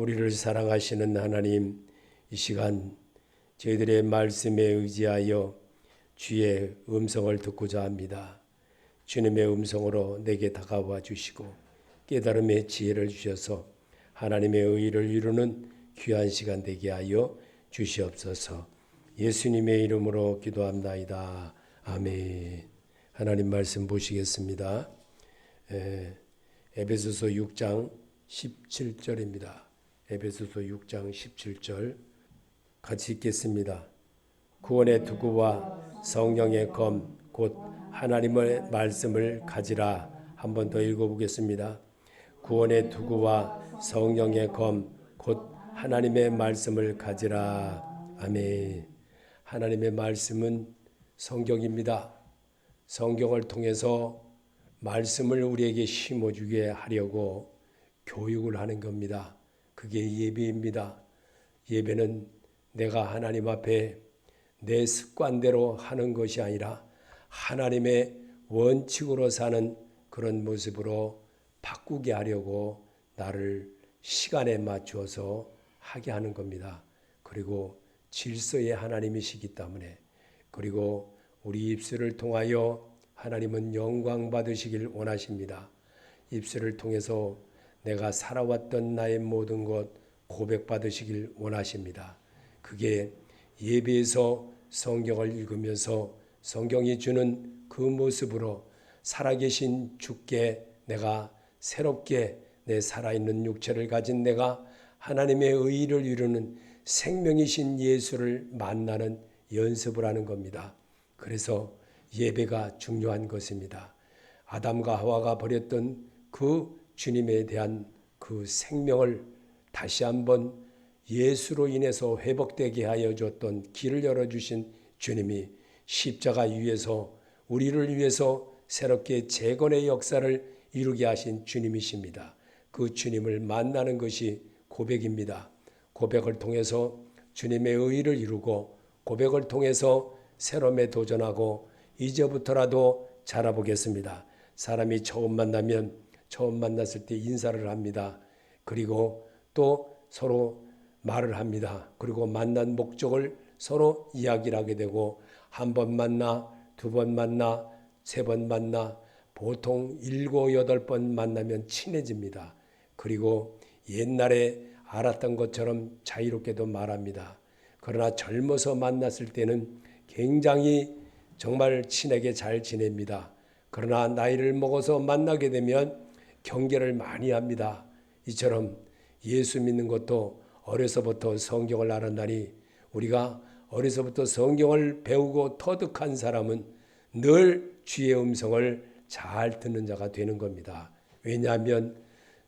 우리를 사랑하시는 하나님, 이 시간 저희들의 말씀에 의지하여 주의 음성을 듣고자 합니다. 주님의 음성으로 내게 다가와 주시고 깨달음의 지혜를 주셔서 하나님의 의를 이루는 귀한 시간 되게 하여 주시옵소서. 예수님의 이름으로 기도합나이다. 아멘. 하나님 말씀 보시겠습니다. 에베소서 6장 17절입니다. 에베소서 6장 17절 같이 읽겠습니다. 구원의 투구와 성령의 검 곧 하나님의 말씀을 가지라. 한 번 더 읽어보겠습니다. 구원의 투구와 성령의 검 곧 하나님의 말씀을 가지라. 아멘. 하나님의 말씀은 성경입니다. 성경을 통해서 말씀을 우리에게 심어주게 하려고 교육을 하는 겁니다. 그게 예배입니다. 예배는 내가 하나님 앞에 내 습관대로 하는 것이 아니라 하나님의 원칙으로 사는 그런 모습으로 바꾸게 하려고 나를 시간에 맞추어서 하게 하는 겁니다. 그리고 질서의 하나님이시기 때문에, 그리고 우리 입술을 통하여 하나님은 영광 받으시길 원하십니다. 입술을 통해서 내가 살아왔던 나의 모든 것 고백받으시길 원하십니다. 그게 예배에서 성경을 읽으면서 성경이 주는 그 모습으로 살아계신 주께 내가 새롭게 내 살아있는 육체를 가진 내가 하나님의 의를 이루는 생명이신 예수를 만나는 연습을 하는 겁니다. 그래서 예배가 중요한 것입니다. 아담과 하와가 버렸던 그 주님에 대한 그 생명을 다시 한번 예수로 인해서 회복되게 하여 줬던 길을 열어주신 주님이 십자가 위에서 우리를 위해서 새롭게 재건의 역사를 이루게 하신 주님이십니다. 그 주님을 만나는 것이 고백입니다. 고백을 통해서 주님의 의를 이루고 고백을 통해서 새로움에 도전하고 이제부터라도 자라보겠습니다. 사람이 처음 만났을 때 인사를 합니다. 그리고 또 서로 말을 합니다. 그리고 만난 목적을 서로 이야기를 하게 되고 한 번 만나, 두 번 만나, 세 번 만나, 보통 7, 8번 만나면 친해집니다. 그리고 옛날에 알았던 것처럼 자유롭게도 말합니다. 그러나 젊어서 만났을 때는 굉장히 정말 친하게 잘 지냅니다. 그러나 나이를 먹어서 만나게 되면 경계를 많이 합니다. 이처럼 예수 믿는 것도 어려서부터 성경을 알았나니 우리가 어려서부터 성경을 배우고 터득한 사람은 늘 주의 음성을 잘 듣는 자가 되는 겁니다. 왜냐하면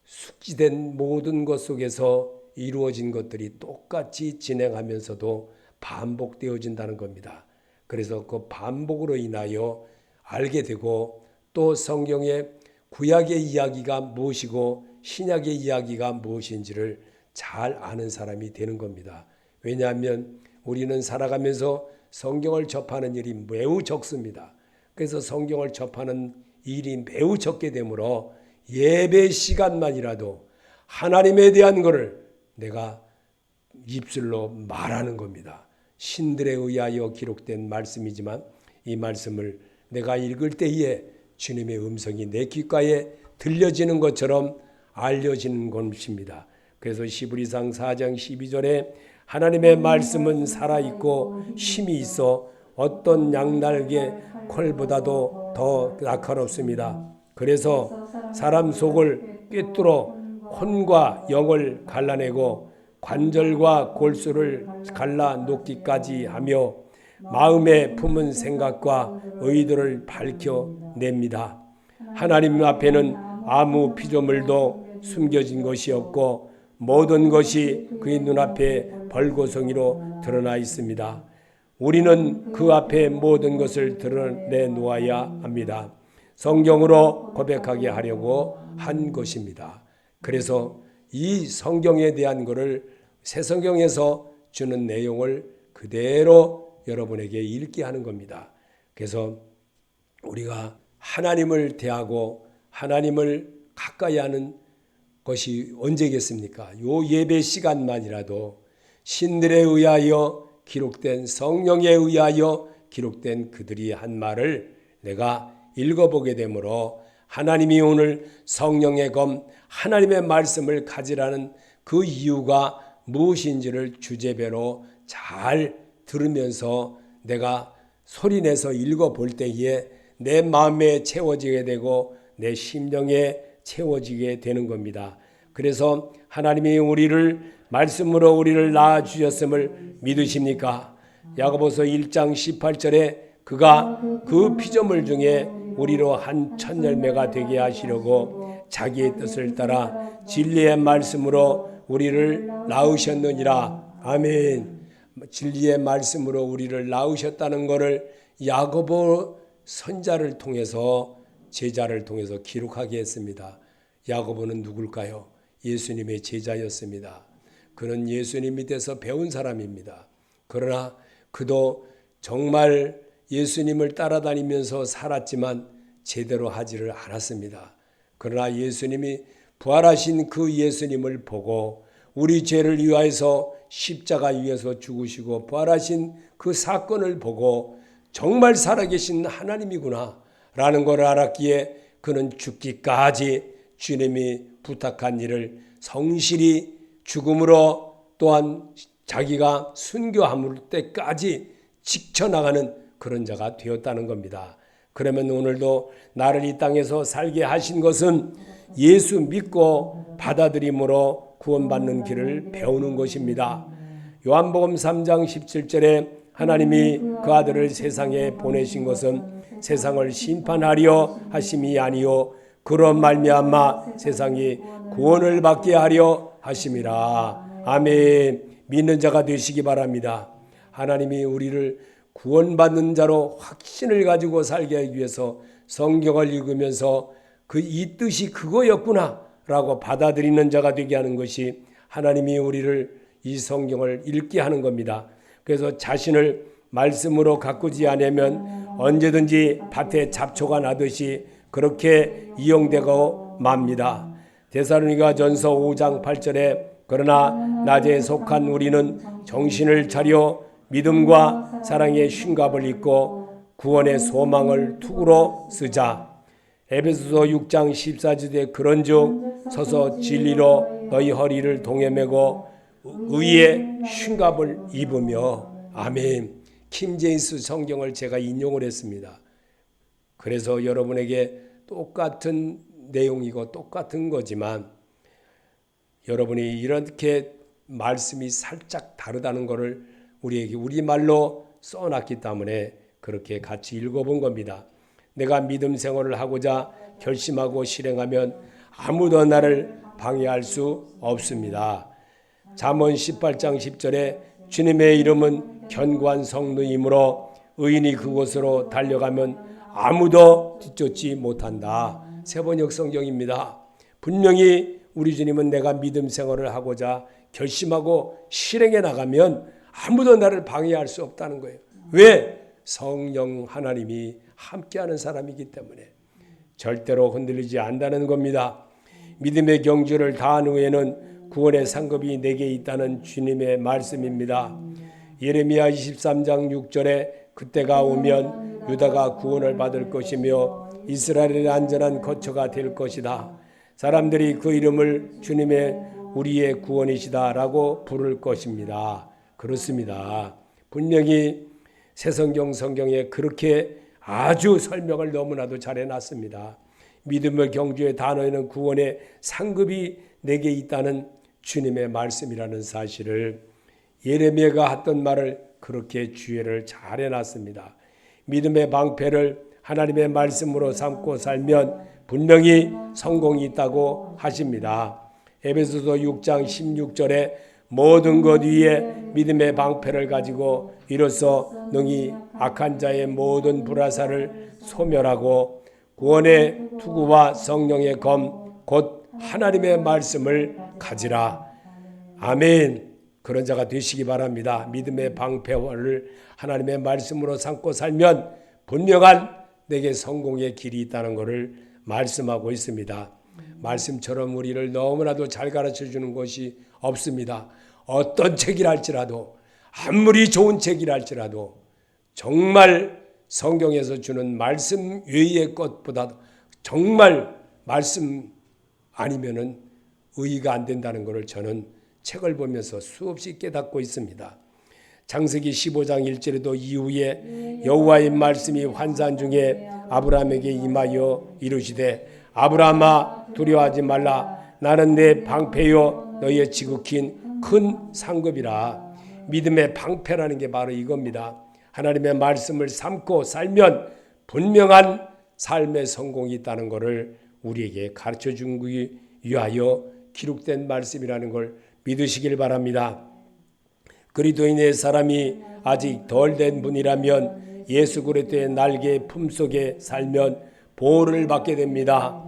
숙지된 모든 것 속에서 이루어진 것들이 똑같이 진행하면서도 반복되어진다는 겁니다. 그래서 그 반복으로 인하여 알게 되고 또 성경의 구약의 이야기가 무엇이고 신약의 이야기가 무엇인지를 잘 아는 사람이 되는 겁니다. 왜냐하면 우리는 살아가면서 성경을 접하는 일이 매우 적습니다. 그래서 성경을 접하는 일이 매우 적게 되므로 예배 시간만이라도 하나님에 대한 것을 내가 입술로 말하는 겁니다. 신들에 의하여 기록된 말씀이지만 이 말씀을 내가 읽을 때에 주님의 음성이 내 귓가에 들려지는 것처럼 알려지는 것입니다. 그래서 시브리상 4장 12절에 하나님의 말씀은 살아있고 힘이 있어 어떤 양날개 콜보다도 더 날카롭습니다. 그래서 사람 속을 꿰뚫어 혼과 영을 갈라내고 관절과 골수를 갈라 놓기까지 하며 마음에 품은 생각과 의도를 밝혀냅니다. 하나님 앞에는 아무 피조물도 숨겨진 것이 없고 모든 것이 그의 눈앞에 벌거성이로 드러나 있습니다. 우리는 그 앞에 모든 것을 드러내 놓아야 합니다. 성경으로 고백하게 하려고 한 것입니다. 그래서 이 성경에 대한 것을 새 성경에서 주는 내용을 그대로 여러분에게 읽게 하는 겁니다. 그래서 우리가 하나님을 대하고 하나님을 가까이 하는 것이 언제겠습니까? 요 예배 시간만이라도 신들에 의하여 기록된, 성령에 의하여 기록된 그들이 한 말을 내가 읽어보게 되므로 하나님이 오늘 성령의 검, 하나님의 말씀을 가지라는 그 이유가 무엇인지를 주제별로 잘 들으면서 내가 소리내서 읽어볼 때에 내 마음에 채워지게 되고 내 심령에 채워지게 되는 겁니다. 그래서 하나님이 우리를 말씀으로 우리를 낳아주셨음을 믿으십니까? 야고보서 1장 18절에 그가 그 피조물 중에 우리로 한 첫 열매가 되게 하시려고 자기의 뜻을 따라 진리의 말씀으로 우리를 낳으셨느니라. 아멘. 진리의 말씀으로 우리를 낳으셨다는 것을 야고보 선자를 통해서, 제자를 통해서 기록하게 했습니다. 야고보는 누굴까요? 예수님의 제자였습니다. 그는 예수님 밑에서 배운 사람입니다. 그러나 그도 정말 예수님을 따라다니면서 살았지만 제대로 하지를 않았습니다. 그러나 예수님이 부활하신 그 예수님을 보고 우리 죄를 위하여서 십자가 위에서 죽으시고 부활하신 그 사건을 보고 정말 살아계신 하나님이구나 라는 걸 알았기에 그는 죽기까지 주님이 부탁한 일을 성실히 죽음으로 또한 자기가 순교함을 때까지 지켜나가는 그런 자가 되었다는 겁니다. 그러면 오늘도 나를 이 땅에서 살게 하신 것은 예수 믿고 받아들임으로 구원받는 길을 배우는 것입니다. 요한복음 3장 17절에 하나님이 그 아들을 세상에 보내신 것은 세상을 심판하려 하심이 아니요 그런 말미암아 세상이 구원을 받게 하려 하심이라. 아멘. 믿는 자가 되시기 바랍니다. 하나님이 우리를 구원받는 자로 확신을 가지고 살게 하기 위해서 성경을 읽으면서 그 이 뜻이 그거였구나 라고 받아들이는 자가 되게 하는 것이 하나님이 우리를 이 성경을 읽게 하는 겁니다. 그래서 자신을 말씀으로 가꾸지 않으면 언제든지 밭에 잡초가 나듯이 그렇게 이용되고 맙니다. 데살로니가전서 5장 8절에 그러나 낮에 속한 우리는 정신을 차려 믿음과 사랑의 쉰갑을 입고 구원의 소망을 투구로 쓰자. 에베소서 6장 14절에 그런즉 서서 진리로 너희 허리를 동여매고 의의 쉰갑을 입으며. 아멘. 킹제임스 성경을 제가 인용을 했습니다. 그래서 여러분에게 똑같은 내용이고 똑같은 거지만 여러분이 이렇게 말씀이 살짝 다르다는 것을 우리에게 우리말로 써놨기 때문에 그렇게 같이 읽어본 겁니다. 내가 믿음 생활을 하고자 결심하고 실행하면 아무도 나를 방해할 수 없습니다. 잠언 18장 10절에 주님의 이름은 견고한 성루이므로 의인이 그곳으로 달려가면 아무도 뒤쫓지 못한다. 세번역 성경입니다. 분명히 우리 주님은 내가 믿음 생활을 하고자 결심하고 실행해 나가면 아무도 나를 방해할 수 없다는 거예요. 왜? 성령 하나님이 함께하는 사람이기 때문에 절대로 흔들리지 않는다는 겁니다. 믿음의 경주를 다한 후에는 구원의 상급이 내게 있다는 주님의 말씀입니다. 예레미야 23장 6절에 그때가 오면 유다가 구원을 받을 것이며 이스라엘의 안전한 거처가 될 것이다. 사람들이 그 이름을 주님의 우리의 구원이시다라고 부를 것입니다. 그렇습니다. 분명히 새성경 성경에 그렇게 아주 설명을 너무나도 잘 해놨습니다. 믿음의 경주의 단어에는 구원의 상급이 내게 있다는 주님의 말씀이라는 사실을 예레미야가 했던 말을 그렇게 주의를 잘 해놨습니다. 믿음의 방패를 하나님의 말씀으로 삼고 살면 분명히 성공이 있다고 하십니다. 에베소서 6장 16절에 모든 것 위에 믿음의 방패를 가지고 이로써 능히 악한 자의 모든 불화살을 소멸하고 구원의 투구와 성령의 검 곧 하나님의 말씀을 가지라. 아멘. 그런 자가 되시기 바랍니다. 믿음의 방패를 하나님의 말씀으로 삼고 살면 분명한 내게 성공의 길이 있다는 것을 말씀하고 있습니다. 말씀처럼 우리를 너무나도 잘 가르쳐 주는 것이 없습니다. 어떤 책이랄지라도, 아무리 좋은 책이랄지라도 정말 성경에서 주는 말씀 외의 것보다 정말 말씀 아니면은 의의가 안 된다는 것을 저는 책을 보면서 수없이 깨닫고 있습니다. 창세기 15장 1절에도 이후에 여호와의 말씀이 환상 중에 아브라함에게 임하여 이르시되 아브라함아 두려워하지 말라. 나는 내 방패요 너희의 지극히 큰 상급이라. 믿음의 방패라는 게 바로 이겁니다. 하나님의 말씀을 삼고 살면 분명한 삶의 성공이 있다는 것을 우리에게 가르쳐준 위하여 기록된 말씀이라는 걸 믿으시길 바랍니다. 그리스도인의 사람이 아직 덜 된 분이라면 예수 그리스도의 날개 품속에 살면 보호를 받게 됩니다.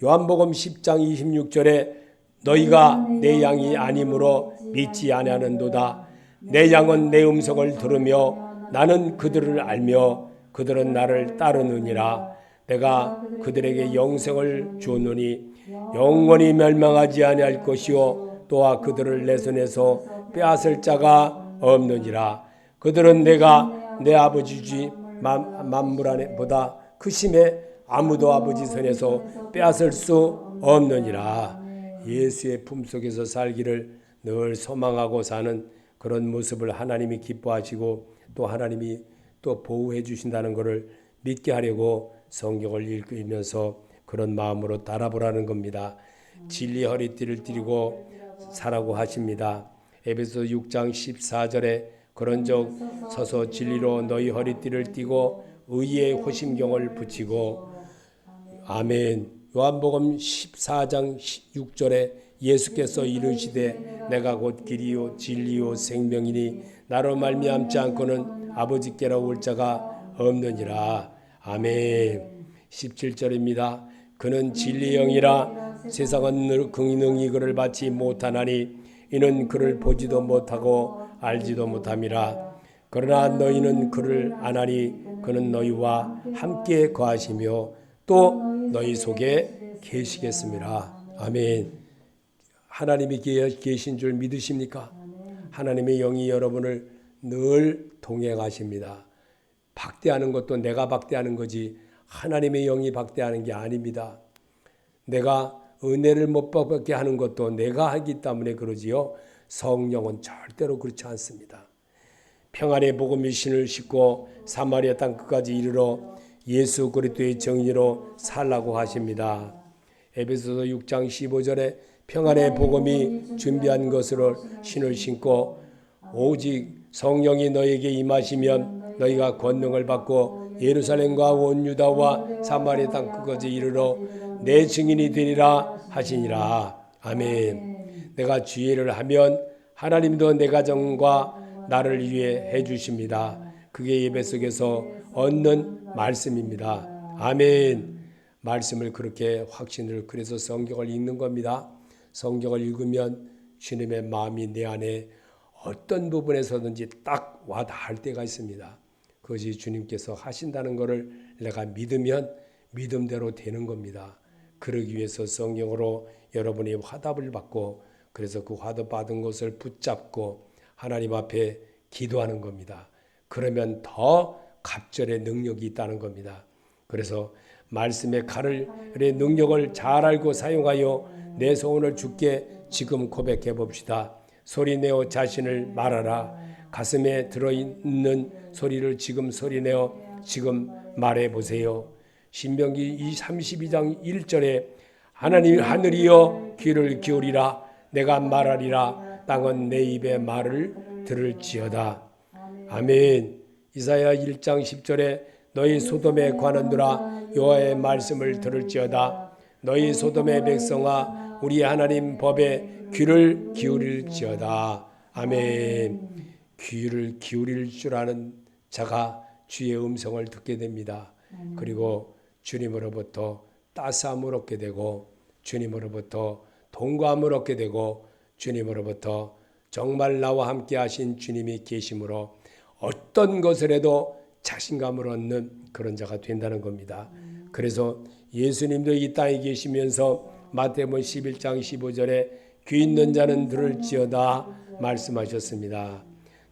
요한복음 10장 26절에 너희가 내 양이 아니므로 믿지 아니하는도다. 내 양은 내 음성을 들으며 나는 그들을 알며 그들은 나를 따르느니라. 내가 그들에게 영생을 주었노니 영원히 멸망하지 아니할 것이요 또한 그들을 내 손에서 빼앗을 자가 없느니라. 그들은 내가 내 아버지지 만물 안에보다 크심에 아무도 아버지 손에서 빼앗을 수 없느니라. 예수의 품속에서 살기를 늘 소망하고 사는 그런 모습을 하나님이 기뻐하시고 또 하나님이 또 보호해 주신다는 것을 믿게 하려고 성경을 읽으면서 그런 마음으로 따라보라는 겁니다. 진리 허리띠를 띠고 사라고 하십니다. 에베소 6장 14절에 그런즉 서서 진리로 너희 허리띠를 띠고 의의 호심경을 붙이고. 아멘. 요한복음 14장 6절에 예수께서 이르시되 내가 곧 길이요 진리요 생명이니 나로 말미암지 않고는 아버지께로 올 자가 없느니라. 아멘. 17절입니다. 그는 진리의 영이라 세상은 능히 그를 받지 못하나니 이는 그를 보지도 못하고 알지도 못함이라. 그러나 너희는 그를 아나니 그는 너희와 함께 거하시며 또 너희 속에 계시겠습니다. 아멘. 하나님이 계신 줄 믿으십니까? 하나님의 영이 여러분을 늘 동행하십니다. 박대하는 것도 내가 박대하는 거지 하나님의 영이 박대하는 게 아닙니다. 내가 은혜를 못 받게 하는 것도 내가 하기 때문에 그러지요. 성령은 절대로 그렇지 않습니다. 평안의 복음의 신을 싣고 사마리아 땅 끝까지 이르러 예수 그리스도의 정의로 살라고 하십니다. 에베소서 6장 15절에 평안의 복음이 준비한 것으로 신을 신고 오직 성령이 너에게 임하시면 너희가 권능을 받고 예루살렘과 온 유다와 사마리아 땅 끝까지 이르러 내 증인이 되리라 하시니라. 아멘. 내가 주의를 하면 하나님도 내 가정과 나를 위해 해주십니다. 그게 예배 속에서 얻는 말씀입니다. 아멘. 말씀을 그렇게 확신을 그래서 성경을 읽는 겁니다. 성경을 읽으면 주님의 마음이 내 안에 어떤 부분에서든지 딱 와닿을 때가 있습니다. 그것이 주님께서 하신다는 것을 내가 믿으면 믿음대로 되는 겁니다. 그러기 위해서 성경으로 여러분이 화답을 받고 그래서 그 화답 받은 것을 붙잡고 하나님 앞에 기도하는 겁니다. 그러면 더 갑절의 능력이 있다는 겁니다. 그래서 말씀의 칼의 능력을 잘 알고 사용하여 내 소원을 주께 지금 고백해 봅시다. 소리내어 자신을 말하라. 가슴에 들어있는 소리를 지금 소리내어 지금 말해 보세요. 신명기 32장 1절에 하나님 하늘이여 귀를 기울이라. 내가 말하리라. 땅은 내 입의 말을 들을지어다. 아멘. 이사야 1장 10절에 너희 소돔에 관원들아 여호와의 말씀을 들을지어다. 너희 소돔의 백성아 우리 하나님 법에 귀를 기울일지어다. 아멘. 귀를 기울일 줄 아는 자가 주의 음성을 듣게 됩니다. 그리고 주님으로부터 따스함을 얻게 되고 주님으로부터 동감을 얻게 되고 주님으로부터 정말 나와 함께 하신 주님이 계심으로 어떤 것을 해도 자신감을 얻는 그런 자가 된다는 겁니다. 그래서 예수님도 이 땅에 계시면서 마태복음 11장 15절에 귀 있는 자는 들을지어다 말씀하셨습니다.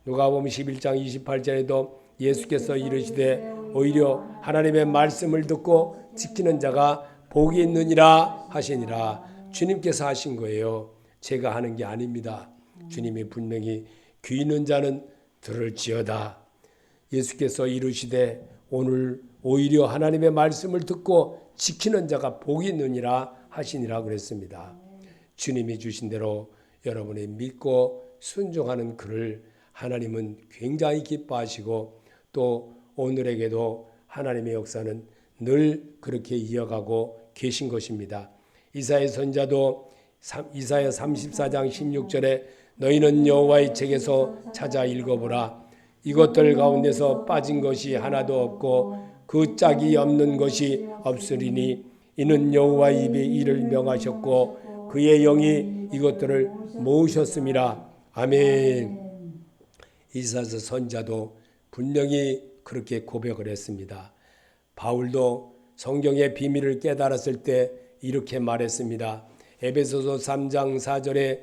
누가복음 11장 28절에도 예수께서 이르시되 오히려 하나님의 말씀을 듣고 지키는 자가 복이 있느니라 하시니라. 주님께서 하신 거예요. 제가 하는 게 아닙니다. 주님이 분명히 귀 있는 자는 들을지어다. 예수께서 이르시되 오늘 오히려 하나님의 말씀을 듣고 지키는 자가 복이 있느니라 하시니라 그랬습니다. 주님이 주신 대로 여러분이 믿고 순종하는 그를 하나님은 굉장히 기뻐하시고 또 오늘에게도 하나님의 역사는 늘 그렇게 이어가고 계신 것입니다. 이사야 선지자도 이사야 34장 16절에 너희는 여호와의 책에서 찾아 읽어보라. 이것들 가운데서 빠진 것이 하나도 없고 그 짝이 없는 것이 없으리니 이는 여호와의 입에 이를 명하셨고 그의 영이 이것들을 모으셨음이라. 아멘. 이사야 선지자도 분명히 그렇게 고백을 했습니다. 바울도 성경의 비밀을 깨달았을 때 이렇게 말했습니다. 에베소서 3장 4절에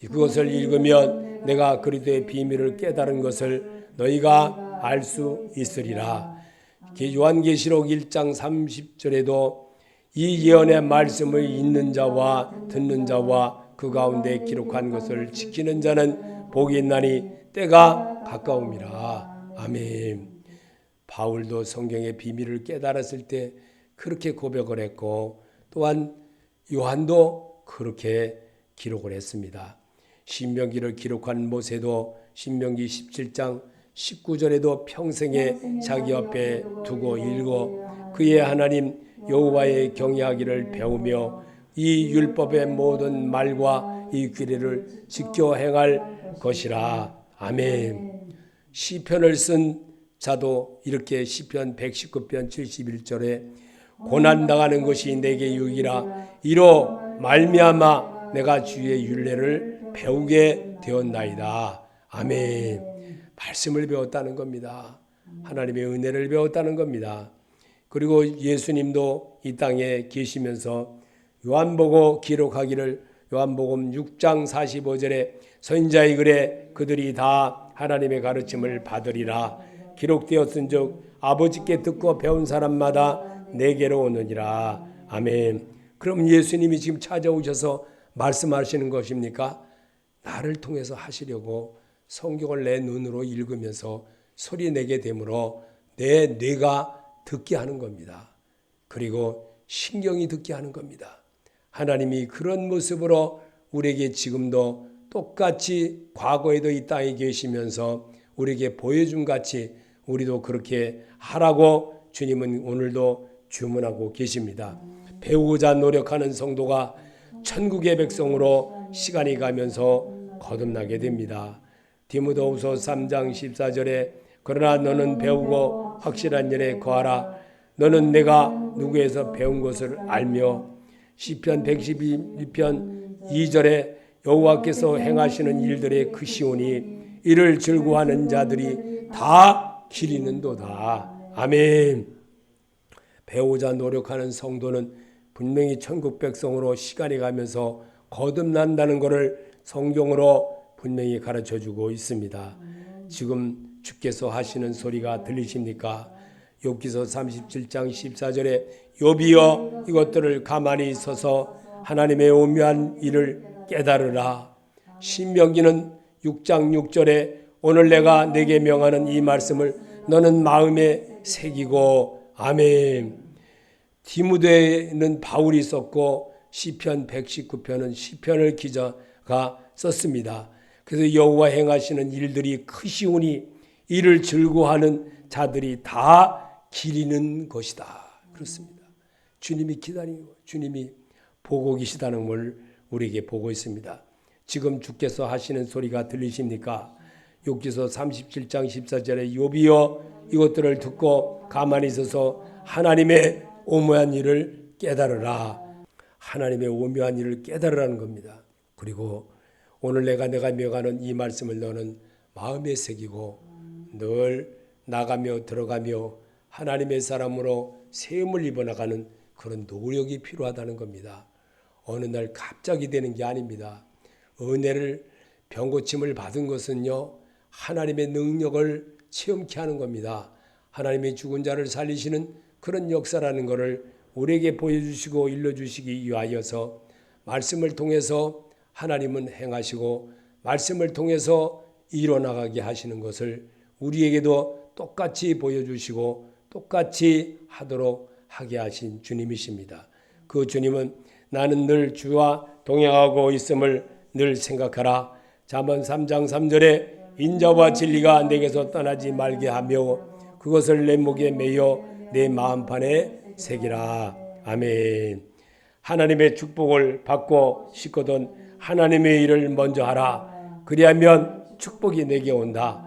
그것을 읽으면 내가 그리스도의 비밀을 깨달은 것을 너희가 알 수 있으리라. 요한계시록 1장 30절에도 이 예언의 말씀을 읽는 자와 듣는 자와 그 가운데 기록한 것을 지키는 자는 복이 있나니 때가 가까움이라. 아멘. 바울도 성경의 비밀을 깨달았을 때 그렇게 고백을 했고 또한 요한도 그렇게 기록을 했습니다. 신명기를 기록한 모세도 신명기 17장 19절에도 평생에 자기 옆에 두고 읽어 그의 하나님 여호와의 경외하기를 배우며 이 율법의 모든 말과 이 규례를 지켜 행할 것이라. 아멘. 시편을 쓴 자도 이렇게 시편 119편 71절에 고난당하는 것이 내게 유익이라 이로 말미암아 내가 주의 율례를 배우게 되었나이다. 아멘. 말씀을 배웠다는 겁니다. 하나님의 은혜를 배웠다는 겁니다. 그리고 예수님도 이 땅에 계시면서 요한복음 기록하기를 요한복음 6장 45절에 선지자의 글에 그들이 다 하나님의 가르침을 받으리라. 기록되었은즉 아버지께 듣고 배운 사람마다 내게로 오느니라. 아멘. 그럼 예수님이 지금 찾아오셔서 말씀하시는 것입니까? 나를 통해서 하시려고 성경을 내 눈으로 읽으면서 소리 내게 되므로 내 뇌가 듣게 하는 겁니다. 그리고 신경이 듣게 하는 겁니다. 하나님이 그런 모습으로 우리에게 지금도 똑같이 과거에도 이 땅에 계시면서 우리에게 보여준 같이 우리도 그렇게 하라고 주님은 오늘도 주문하고 계십니다. 배우고자 노력하는 성도가 천국의 백성으로 시간이 가면서 거듭나게 됩니다. 디모데후서 3장 14절에 그러나 너는 배우고 확실한 일에 거하라. 너는 내가 누구에서 배운 것을 알며 시편 112편 2절에 여호와께서 행하시는 일들의 크시오니 이를 즐거워하는 자들이 다 기리는도다. 아멘. 배우자 노력하는 성도는 분명히 천국 백성으로 시간이 가면서 거듭난다는 것을 성경으로 분명히 가르쳐주고 있습니다. 지금 주께서 하시는 소리가 들리십니까? 욥기서 37장 14절에 욥이여 이것들을 가만히 서서 하나님의 오묘한 일을 깨달으라. 신명기는 6장 6절에 오늘 내가 내게 명하는 이 말씀을 너는 마음에 새기고. 아멘. 디모데는 바울이 썼고 시편 119편은 시편을 기자가 썼습니다. 그래서 여호와 행하시는 일들이 크시오니 이를 즐거워하는 자들이 다 기리는 것이다. 그렇습니다. 주님이 기다리고 주님이 보고 계시다는 걸 우리에게 보고 있습니다. 지금 주께서 하시는 소리가 들리십니까? 욥기서 37장 14절에 욥이여 이것들을 듣고 가만히 있어서 하나님의 오묘한 일을 깨달으라. 하나님의 오묘한 일을 깨달으라는 겁니다. 그리고 오늘 내가 명하는 이 말씀을 너는 마음에 새기고 늘 나가며 들어가며 하나님의 사람으로 세움을 입어나가는 그런 노력이 필요하다는 겁니다. 어느 날 갑자기 되는 게 아닙니다. 은혜를 병고침을 받은 것은요, 하나님의 능력을 체험케 하는 겁니다. 하나님의 죽은 자를 살리시는 그런 역사라는 것을 우리에게 보여주시고 일러주시기 위하여서 말씀을 통해서 하나님은 행하시고 말씀을 통해서 이뤄나가게 하시는 것을 우리에게도 똑같이 보여주시고 똑같이 하도록 하게 하신 주님이십니다. 그 주님은 나는 늘 주와 동행하고 있음을 늘 생각하라. 잠언 3장 3절에 인자와 진리가 내게서 떠나지 말게 하며 그것을 내 목에 매여 내 마음판에 새기라. 아멘. 하나님의 축복을 받고 싶거든 하나님의 일을 먼저 하라. 그리하면 축복이 내게 온다.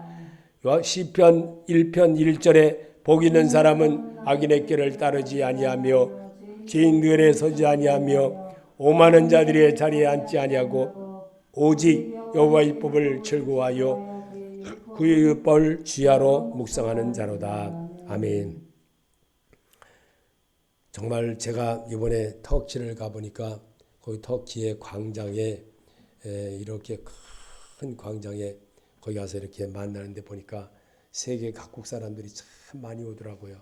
시편 1편 1절에 복 있는 사람은 악인의 길을 따르지 아니하며 죄인들에 서지 아니하며 오만한 자들의 자리에 앉지 아니하고 오직 여호와의 법을 즐거워하여 그의 율법을 주야로 묵상하는 자로다. 아멘. 정말 제가 이번에 터키를 가보니까 거기 터키의 광장에 이렇게 큰 광장에 거기 가서 이렇게 만나는데 보니까 세계 각국 사람들이 참 많이 오더라고요.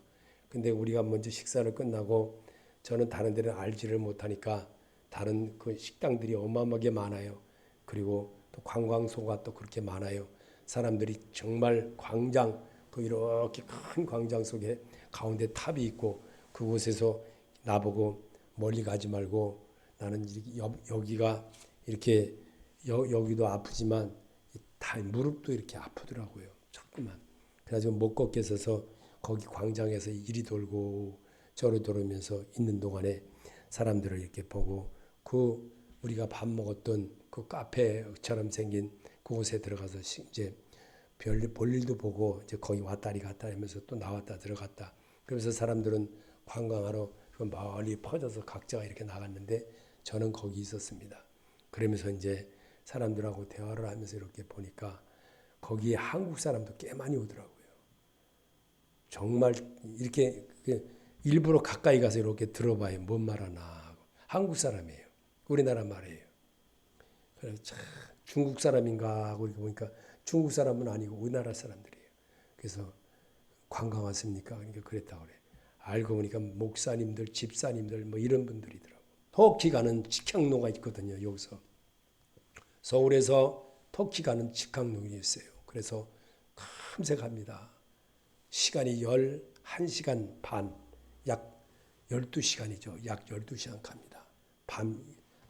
근데 우리가 먼저 식사를 끝나고 저는 다른 데는 알지를 못하니까 다른 그 식당들이 어마어마하게 많아요. 그리고 또 관광소가 또 그렇게 많아요. 사람들이 정말 광장, 그 이렇게 큰 광장 속에 가운데 탑이 있고 그곳에서 나보고 멀리 가지 말고 나는 여기가 이렇게 여기도 아프지만 다 무릎도 이렇게 아프더라고요. 자꾸만. 그래가지고 못 걷게 서서 거기 광장에서 이리 돌고 저리 돌으면서 있는 동안에 사람들을 이렇게 보고 그 우리가 밥 먹었던 그 카페처럼 생긴 그곳에 들어가서 이제 볼일도 보고 이제 거기 왔다리 갔다 하면서 또 나왔다 들어갔다. 그래서 사람들은 관광하러 멀리 퍼져서 각자가 이렇게 나갔는데 저는 거기 있었습니다. 그러면서 이제 사람들하고 대화를 하면서 이렇게 보니까 거기에 한국 사람도 꽤 많이 오더라고요. 정말 이렇게 일부러 가까이 가서 이렇게 들어봐요. 뭔 말하나. 한국 사람이에요. 우리나라 말이에요. 그래서 참 중국 사람인가 하고 이렇게 보니까 중국 사람은 아니고 우리나라 사람들이에요. 그래서 관광 왔습니까? 그러니까 그랬다고 그래. 알고 보니까 목사님들, 집사님들 뭐 이런 분들이더라고. 터키 가는 직항로가 있거든요. 여기서 서울에서 터키 가는 직항로가 있어요. 그래서 금세 갑니다. 시간이 11시간 반, 약 12시간이죠. 약 12시간 갑니다.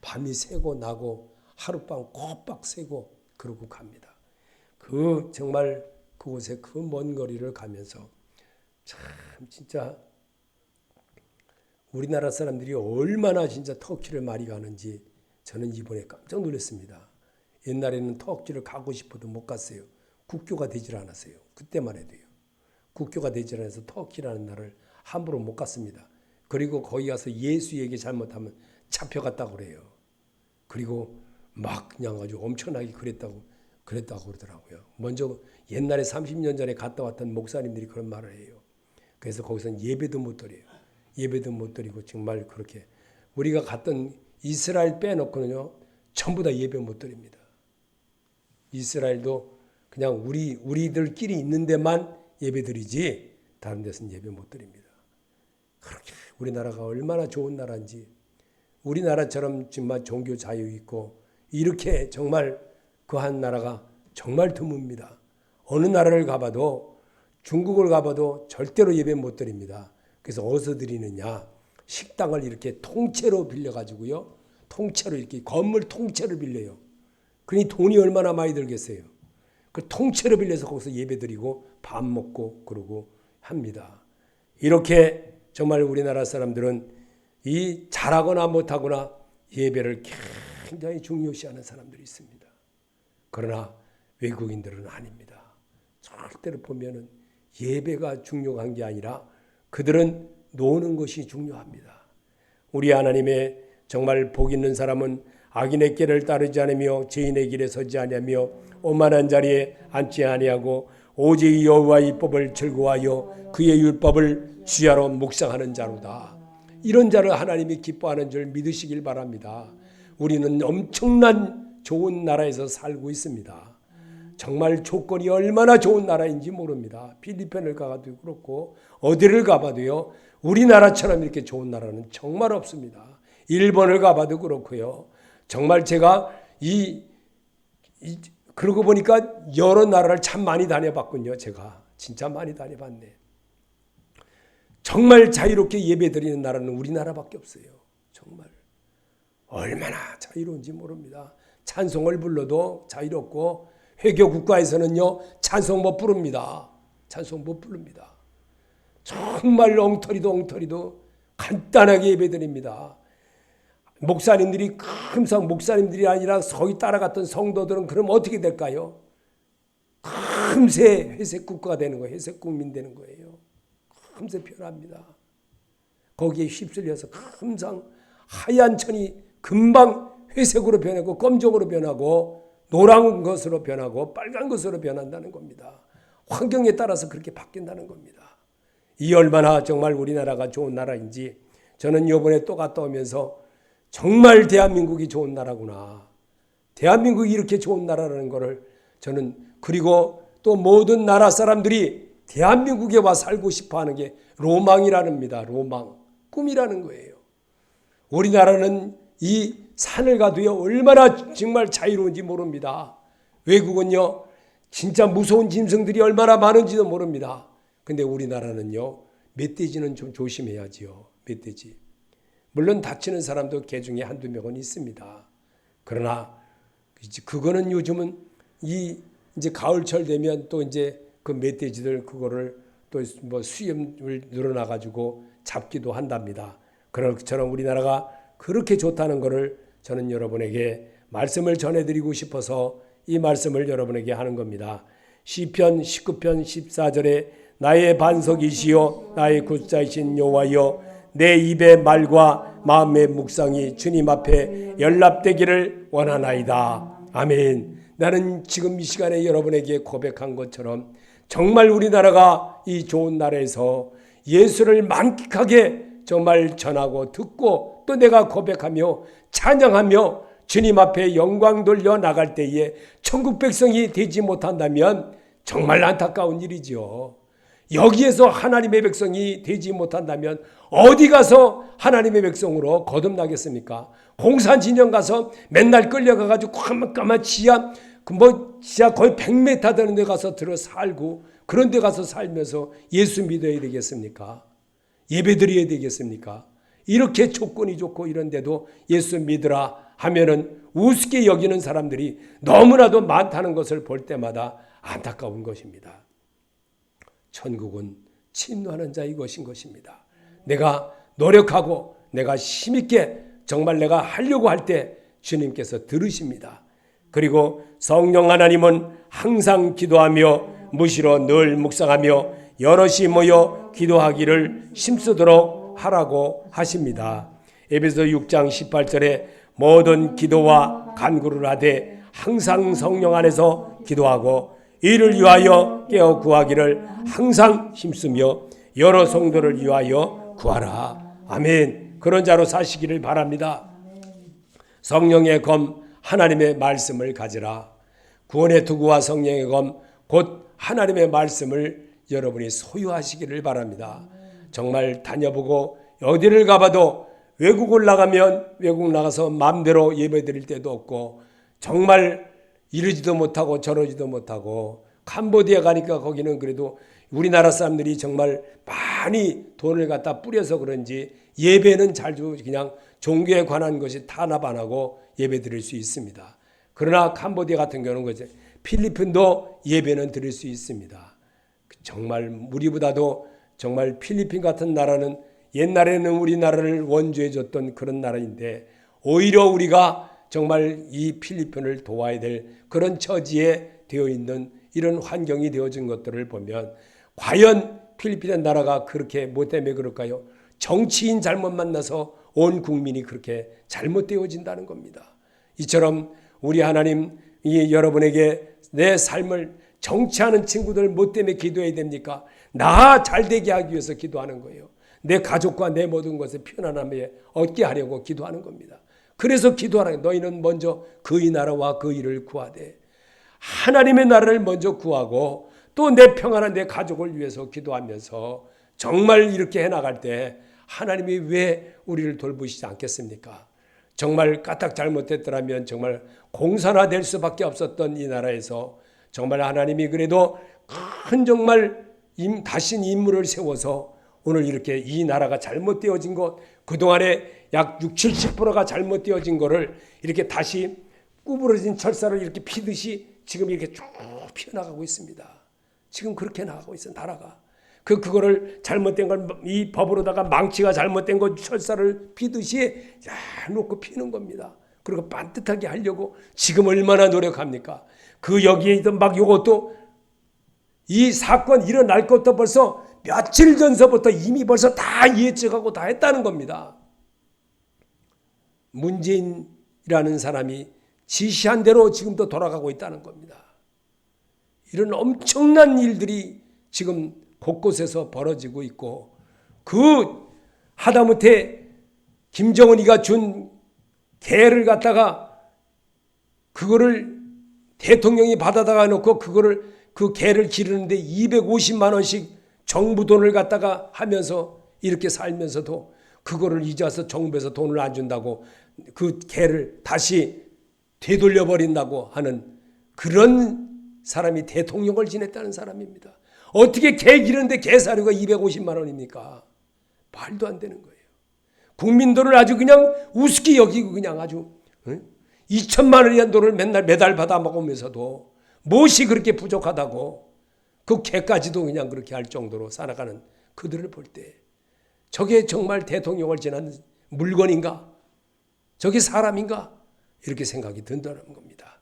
밤이 새고 나고 하룻밤 꼬박 새고 그러고 갑니다. 정말 그곳에 그 먼 거리를 가면서 참 진짜 우리나라 사람들이 얼마나 진짜 터키를 많이 가는지 저는 이번에 깜짝 놀랐습니다. 옛날에는 터키를 가고 싶어도 못 갔어요. 국교가 되질 않았어요. 그때만 해도요. 국교가 되질 않아서 터키라는 나라를 함부로 못 갔습니다. 그리고 거기 가서 예수 얘기 잘못하면 잡혀갔다고 그래요. 그리고 막 그냥 아주 엄청나게 그랬다고 그러더라고요. 먼저 옛날에 30년 전에 갔다 왔던 목사님들이 그런 말을 해요. 그래서 거기서는 예배도 못 드려요. 예배도 못 드리고 정말 그렇게 우리가 갔던 이스라엘 빼놓고는요 전부 다 예배 못 드립니다. 이스라엘도 그냥 우리들끼리 있는 데만 예배 드리지 다른 데서는 예배 못 드립니다. 그렇게 우리나라가 얼마나 좋은 나라인지 우리나라처럼 정말 종교 자유 있고 이렇게 정말 그 한 나라가 정말 드뭅니다. 어느 나라를 가봐도 중국을 가봐도 절대로 예배 못 드립니다. 그래서 어디서 드리느냐? 식당을 이렇게 통째로 빌려가지고요. 통째로 이렇게 건물 통째로 빌려요. 그러니 돈이 얼마나 많이 들겠어요. 그 통째로 빌려서 거기서 예배 드리고 밥 먹고 그러고 합니다. 이렇게 정말 우리나라 사람들은 이 잘하거나 못하거나 예배를 굉장히 중요시하는 사람들이 있습니다. 그러나 외국인들은 아닙니다. 절대로 보면은 예배가 중요한 게 아니라 그들은 노는 것이 중요합니다. 우리 하나님의 정말 복 있는 사람은 악인의 길을 따르지 않으며 죄인의 길에 서지 아니하며 오만한 자리에 앉지 아니하고 오직 여호와의 법을 즐거워하여 그의 율법을 주야로 묵상하는 자로다. 이런 자를 하나님이 기뻐하는 줄 믿으시길 바랍니다. 우리는 엄청난 좋은 나라에서 살고 있습니다. 정말 조건이 얼마나 좋은 나라인지 모릅니다. 필리핀을 가봐도 그렇고 어디를 가봐도요, 우리나라처럼 이렇게 좋은 나라는 정말 없습니다. 일본을 가봐도 그렇고요. 정말 제가 그러고 보니까 여러 나라를 참 많이 다녀봤군요. 제가 진짜 많이 다녀봤네. 정말 자유롭게 예배드리는 나라는 우리나라밖에 없어요. 정말 얼마나 자유로운지 모릅니다. 찬송을 불러도 자유롭고, 회교 국가에서는요 찬송 못 부릅니다. 찬송 못 부릅니다. 정말 엉터리도 간단하게 예배드립니다. 목사님들이 금방 목사님들이 아니라 거기 따라갔던 성도들은 그럼 어떻게 될까요? 금세 회색 국가가 되는 거예요. 회색 국민 되는 거예요. 금세 변합니다. 거기에 휩쓸려서 금방 하얀 천이 금방 회색으로 변하고 검정으로 변하고 노란 것으로 변하고 빨간 것으로 변한다는 겁니다. 환경에 따라서 그렇게 바뀐다는 겁니다. 이 얼마나 정말 우리나라가 좋은 나라인지 저는 이번에 또 갔다 오면서 정말 대한민국이 좋은 나라구나. 대한민국이 이렇게 좋은 나라라는 것을 저는, 그리고 또 모든 나라 사람들이 대한민국에 와 살고 싶어 하는 게 로망이랍니다. 로망, 꿈이라는 거예요. 우리나라는 이 산을 가도요 얼마나 정말 자유로운지 모릅니다. 외국은요 진짜 무서운 짐승들이 얼마나 많은지도 모릅니다. 근데 우리나라는요 멧돼지는 좀 조심해야지요. 멧돼지. 물론 다치는 사람도 개 중에 한두 명은 있습니다. 그러나 그거는 요즘은 이제 가을철 되면 또 이제 그 멧돼지들 그거를 또 뭐 수염을 늘어나 가지고 잡기도 한답니다. 그처럼 우리나라가 그렇게 좋다는 것을 저는 여러분에게 말씀을 전해드리고 싶어서 이 말씀을 여러분에게 하는 겁니다. 시편 19편 14절에 나의 반석이시요 나의 굿자이신 여호와여, 내 입의 말과 마음의 묵상이 주님 앞에 연락되기를 원하나이다. 아멘. 나는 지금 이 시간에 여러분에게 고백한 것처럼 정말 우리나라가 이 좋은 나라에서 예수를 만끽하게 정말 전하고 듣고 또 내가 고백하며 찬양하며 주님 앞에 영광 돌려 나갈 때에 천국 백성이 되지 못한다면 정말 안타까운 일이죠. 여기에서 하나님의 백성이 되지 못한다면 어디 가서 하나님의 백성으로 거듭나겠습니까? 공산진영 가서 맨날 끌려가가지고 까만 지하 거의 100m 되는 데 가서 들어 살고 그런 데 가서 살면서 예수 믿어야 되겠습니까? 예배 드려야 되겠습니까? 이렇게 조건이 좋고 이런데도 예수 믿으라 하면은 우습게 여기는 사람들이 너무나도 많다는 것을 볼 때마다 안타까운 것입니다. 천국은 침노하는 자의 것인 것입니다. 내가 노력하고 내가 힘있게 정말 내가 하려고 할 때 주님께서 들으십니다. 그리고 성령 하나님은 항상 기도하며 무시로 늘 묵상하며 여럿이 모여 기도하기를 힘쓰도록 하라고 하십니다. 에베소 6장 18절에 모든 기도와 간구를 하되 항상 성령 안에서 기도하고 이를 위하여 깨어 구하기를 항상 힘쓰며 여러 성도를 위하여 구하라. 아멘. 그런 자로 사시기를 바랍니다. 성령의 검 하나님의 말씀을 가지라. 구원의 투구와 성령의 검 곧 하나님의 말씀을 여러분이 소유하시기를 바랍니다. 정말 다녀보고 어디를 가봐도 외국을 나가면 외국 나가서 마음대로 예배드릴 때도 없고 정말 이러지도 못하고 저러지도 못하고 캄보디아 가니까 거기는 그래도 우리나라 사람들이 정말 많이 돈을 갖다 뿌려서 그런지 예배는 잘 그냥 종교에 관한 것이 탄압 안 하고 예배 드릴 수 있습니다. 그러나 캄보디아 같은 경우는 그죠. 필리핀도 예배는 드릴 수 있습니다. 정말 우리보다도 정말 필리핀 같은 나라는 옛날에는 우리나라를 원조해 줬던 그런 나라인데 오히려 우리가 정말 이 필리핀을 도와야 될 그런 처지에 되어 있는 이런 환경이 되어진 것들을 보면 과연 필리핀 나라가 그렇게 뭐 때문에 그럴까요? 정치인 잘못 만나서 온 국민이 그렇게 잘못되어진다는 겁니다. 이처럼 우리 하나님 여러분에게 내 삶을 정치하는 친구들 뭐 때문에 기도해야 됩니까? 나 잘되게 하기 위해서 기도하는 거예요. 내 가족과 내 모든 것을 편안함에 얻게 하려고 기도하는 겁니다. 그래서 기도하라. 너희는 먼저 그의 나라와 그 일을 구하되 하나님의 나라를 먼저 구하고 또 내 평안한 내 가족을 위해서 기도하면서 정말 이렇게 해나갈 때 하나님이 왜 우리를 돌보시지 않겠습니까? 정말 까딱 잘못했더라면 정말 공산화될 수밖에 없었던 이 나라에서 정말 하나님이 그래도 큰 정말 다신 인물을 세워서 오늘 이렇게 이 나라가 잘못되어진 것, 그동안에 약 60, 70%가 잘못되어진 거를 이렇게 다시 구부러진 철사를 이렇게 피듯이 지금 이렇게 쭉 피어나가고 있습니다. 지금 그렇게 나가고 있어, 나라가. 그거를 잘못된 걸 이 법으로다가 망치가 잘못된 거 철사를 피듯이 놓고 피는 겁니다. 그리고 반듯하게 하려고 지금 얼마나 노력합니까? 그 여기에 있던 막 요것도 이 사건 일어날 것도 벌써 며칠 전서부터 이미 벌써 다 예측하고 다 했다는 겁니다. 문재인이라는 사람이 지시한 대로 지금도 돌아가고 있다는 겁니다. 이런 엄청난 일들이 지금 곳곳에서 벌어지고 있고 그 하다못해 김정은이가 준 개를 갖다가 그거를 대통령이 받아다가 놓고 그거를 그 개를 기르는데 250만 원씩 정부 돈을 갖다가 하면서 이렇게 살면서도 그거를 이제 와서 정부에서 돈을 안 준다고 그 개를 다시 되돌려 버린다고 하는 그런 사람이 대통령을 지냈다는 사람입니다. 어떻게 개 기르는데 개 사료가 250만 원입니까? 말도 안 되는 거예요. 국민들을 아주 그냥 우습게 여기고 그냥 아주 2천만 원이란 돈을 맨날 매달 받아 먹으면서도 무엇이 그렇게 부족하다고 그 개까지도 그냥 그렇게 할 정도로 살아가는 그들을 볼 때 저게 정말 대통령을 지난 물건인가? 저게 사람인가? 이렇게 생각이 든다는 겁니다.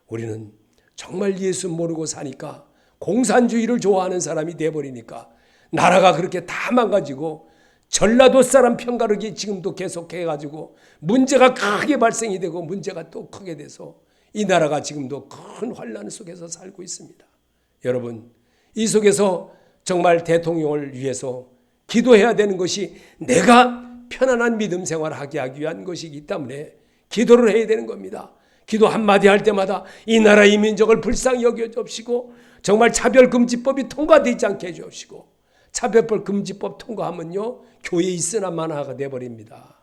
우리는 정말 예수 모르고 사니까 공산주의를 좋아하는 사람이 돼버리니까 나라가 그렇게 다 망가지고 전라도 사람 편가르기 지금도 계속해가지고 문제가 크게 발생이 되고 문제가 또 크게 돼서 이 나라가 지금도 큰 환란 속에서 살고 있습니다. 여러분, 이 속에서 정말 대통령을 위해서 기도해야 되는 것이 내가 편안한 믿음 생활을 하게 하기 위한 것이기 때문에 기도를 해야 되는 겁니다. 기도 한마디 할 때마다 이 나라 이 민족을 불쌍히 여겨주시고 정말 차별금지법이 통과되지 않게 해주시고 차별법 금지법 통과하면요 교회 있으나 마나가 돼버립니다.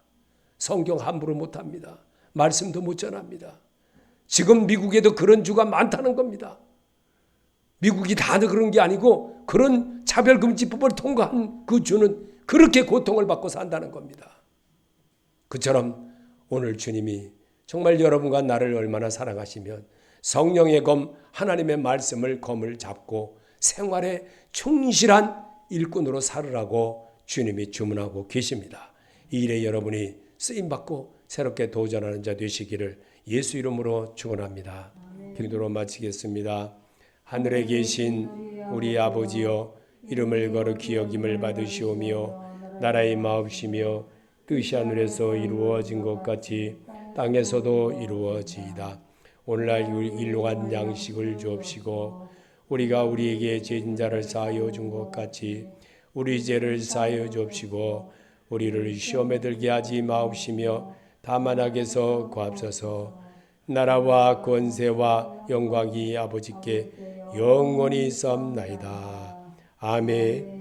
성경 함부로 못합니다. 말씀도 못 전합니다. 지금 미국에도 그런 주가 많다는 겁니다. 미국이 다 그런 게 아니고 그런 차별금지법을 통과한 그 주는 그렇게 고통을 받고 산다는 겁니다. 그처럼 오늘 주님이 정말 여러분과 나를 얼마나 사랑하시면 성령의 검 하나님의 말씀을 검을 잡고 생활에 충실한 일꾼으로 살으라고 주님이 주문하고 계십니다. 이 일에 여러분이 쓰임받고 새롭게 도전하는 자 되시기를 예수 이름으로 축원합니다. 기도로 마치겠습니다. 하늘에 계신 우리 아버지여 이름을 거룩히 여김을 받으시오며 나라의 마옵시며 뜻이 하늘에서 이루어진 것 같이 땅에서도 이루어지이다. 오늘날 일용할 양식을 주옵시고 우리가 우리에게 죄진 자를 사하여 준 것 같이 우리 죄를 사하여 주옵시고 우리를 시험에 들게 하지 마옵시며 다만 악에서 구하옵소서. 나라와 권세와 영광이 아버지께 영원히 있사옵나이다. 아멘.